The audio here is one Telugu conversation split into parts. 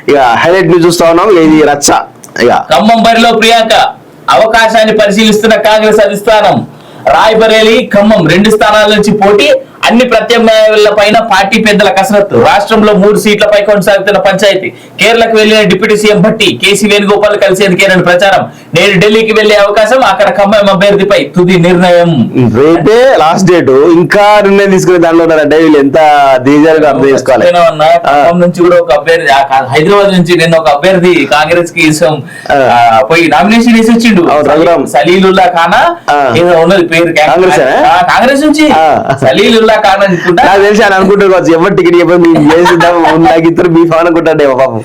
ఇక హైలైట్ న్యూస్ చూస్తా ఉన్నాం. ఇది రచ్చ. ఇక ఖమ్మం బరిలో ప్రియాంక అవకాశాన్ని పరిశీలిస్తున్న కాంగ్రెస్ అధిష్టానం. రాయ్బరేలీ, ఖమ్మం 2 స్థానాల నుంచి పోటీ. అన్ని ప్రత్యామ్నాయాల పైన పార్టీ పెద్దల కసరత్తు. రాష్ట్రంలో 3 సీట్లపై కొనసాగుతున్న పంచాయతీ. కేరళకు వెళ్లిన డిప్యూటీ సీఎం భట్టి కేసీ వేణుగోపాల్ కలిసేందుకేనని ప్రచారం. నేడు ఢిల్లీకి వెళ్లే అవకాశం. అక్కడ ఖమ్మం అభ్యర్థిపై తుది నిర్ణయం. రేపే లాస్ట్ డేట్. ఇంకా నిర్ణయం తీసుకునే దానిలో ఉన్నారంటే వీళ్ళు ఎంత డేంజర్గా అర్థం చేసుకోవాలి. ఖమ్మం నుంచి కూడా ఒక అభ్యర్థి, హైదరాబాద్ నుంచి నిన్న ఒక అభ్యర్థి కాంగ్రెస్ కి పోయి నామినేషన్ వేసి వచ్చిండు. సలీలుల్లా ఖానా ఏదో ఉన్నది పేరు, కాంగ్రెస్ నుంచి సలీలుల్లా ఖాన్ అనుకుంటా. నాకు తెలిసి అని అనుకుంటారు కావచ్చు. ఎవరు టికెట్ నాకు ఇద్దరు మీ ఫోన్ అనుకుంటాడే పాపం.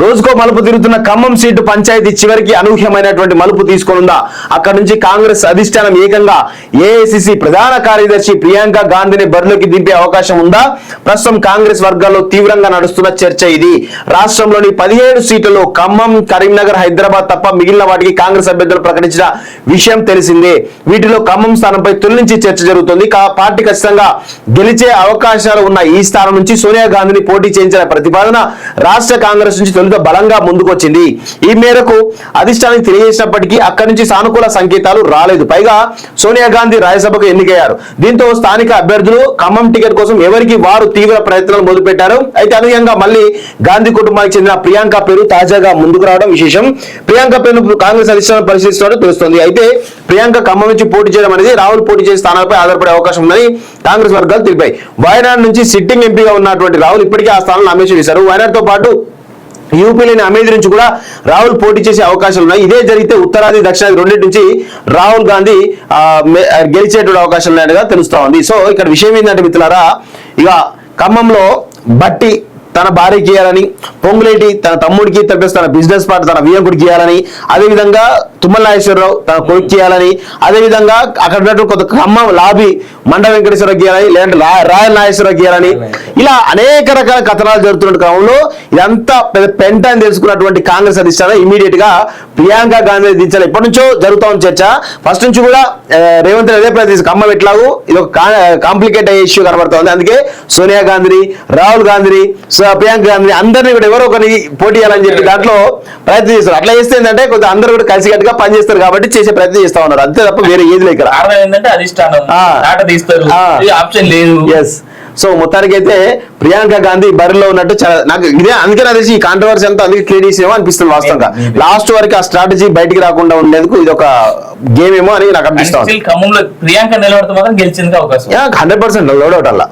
రోజుకో మలుపు తిరుగుతున్న ఖమ్మం సీటు పంచాయతీ చివరికి అనూహ్యమైనటువంటి మలుపు తీసుకొనుందా? అక్కడ నుంచి కాంగ్రెస్ అధిష్టానం ఏకంగా ఏఐసిసి ప్రధాన కార్యదర్శి ప్రియాంక గాంధీని బరిలోకి దింపే అవకాశం ఉందా? ప్రస్తుతం కాంగ్రెస్ వర్గాల్లో తీవ్రంగా నడుస్తున్న చర్చ ఇది. రాష్ట్రంలోని 17 సీట్లలో ఖమ్మం, కరీంనగర్, హైదరాబాద్ తప్ప మిగిలిన వాటికి కాంగ్రెస్ అభ్యర్థులు ప్రకటించిన విషయం తెలిసిందే. వీటిలో ఖమ్మం స్థానంపై తొలి నుంచి చర్చ జరుగుతోంది. పార్టీ ఖచ్చితంగా గెలిచే అవకాశాలు ఉన్న ఈ స్థానం నుంచి సోనియా గాంధీని పోటీ చేయించిన ప్రతిపాదన రాష్ట్ర కాంగ్రెస్ నుంచి బలంగా ముందుకొచ్చింది. ఈ మేరకు అధిష్టానానికి తెలియజేసినప్పటికీ అక్కడి నుంచి సానుకూల సంకేతాలు రాలేదు. పైగా సోనియా గాంధీ రాజ్యసభకు ఎన్నికయ్యారు. దీంతో స్థానిక అభ్యర్థులు ఖమ్మం టికెట్ కోసం ఎవరికి వారు తీవ్ర ప్రయత్నాలు మొదలుపెట్టారు. అయితే అనూహ్యంగా మళ్ళీ గాంధీ కుటుంబానికి చెందిన ప్రియాంక పేరు తాజాగా ముందుకు రావడం విశేషం. ప్రియాంక పేరును కాంగ్రెస్ అధిష్టానం పరిశీలిస్తున్నట్టు తెలుస్తోంది. అయితే ప్రియాంక ఖమ్మం నుంచి పోటీ చేయడం అనేది రాహుల్ పోటీ చేసే స్థానాలపై ఆధారపడే అవకాశం ఉందని కాంగ్రెస్ వర్గాలు తెలిపాయి. వయనాడ్ నుంచి సిట్టింగ్ ఎంపీగా ఉన్నటువంటి రాహుల్ ఇప్పటికే ఆ స్థానంలో నామినేషన్ చేశారు. వయనాడ్తో పాటు యూపీలోని అమేధి నుంచి కూడా రాహుల్ పోటీ చేసే అవకాశాలు ఉన్నాయి. ఇదే జరిగితే ఉత్తరాది, దక్షిణాది రెండింటి నుంచి రాహుల్ గాంధీ గెలిచేటువంటి అవకాశాలు ఉన్నాయని తెలుస్తా ఉంది. సో ఇక్కడ విషయం ఏంటంటే మిత్రులారా, ఇక ఖమ్మంలో భట్టి తన భార్యకి ఇవ్వాలని, పొంగులేటి తన తమ్ముడికి, తన బిజినెస్ పార్ట్నర్ తన వియంకుడికి ఇవ్వాలని, అదేవిధంగా తుమ్మల నాగేశ్వరరావు తన కొడుకు ఇవ్వాలని, అదేవిధంగా అక్కడ ఉన్నటువంటి కొంత ఖమ్మం లాబీ మండ వెంకటేశ్వరరావుకి ఇవ్వాలని, లేదంటే రాయల్ నాగేశ్వరరావుకి ఇవ్వాలని, ఇలా అనేక రకాల కథనాలు జరుగుతున్న క్రమంలో ఇదంతా పెంట అని తెలుసుకున్నటువంటి కాంగ్రెస్ అధిష్టానం ఇమీడియట్ గా ప్రియాంక గాంధీ దించాలి. ఎప్పటి నుంచో జరుగుతా ఉంది చర్చ. ఫస్ట్ నుంచి కూడా రేవంత్ రెడ్డి అదే ప్రయత్నించారు. ఖమ్మం ఎట్లాగూ ఇది ఒక కాంప్లికేట్ అయ్యే ఇష్యూ కనబడతా ఉంది. అందుకే సోనియా గాంధీ, రాహుల్ గాంధీ, ప్రియాంక గాంధీ అందరినీ కూడా ఎవరో ఒకరిని పోటీ చేయాలని చెప్పి దాంట్లో ప్రయత్నం చేస్తారు. అట్లా చేస్తే ఏంటంటే కొంచెం అందరూ కూడా కలిసికట్టుగా పనిచేస్తారు కాబట్టి చేసే ప్రయత్నం చేస్తా ఉన్నారు. అంతే తప్ప వేరే ఏది లేదు. సో మొత్తానికైతే ప్రియాంక గాంధీ బరిలో ఉన్నట్టు నాకు ఇదే అందుకే నాకు తెలిసి ఈ కాంట్రవర్సీ అంతా అందుకే క్రియేట్ చేసేమో అనిపిస్తుంది. వాస్తవంగా లాస్ట్ వరకు ఆ స్ట్రాటజీ బయటికి రాకుండా ఉండేందుకు ఇది ఒక గేమ్ ఏమో అని నాకు అనిపిస్తుంది. ప్రియాంక నిలబడితే మాత్రం గెలిచేందుకు అవకాశం 100% లోడ్ అవుట్ అలా.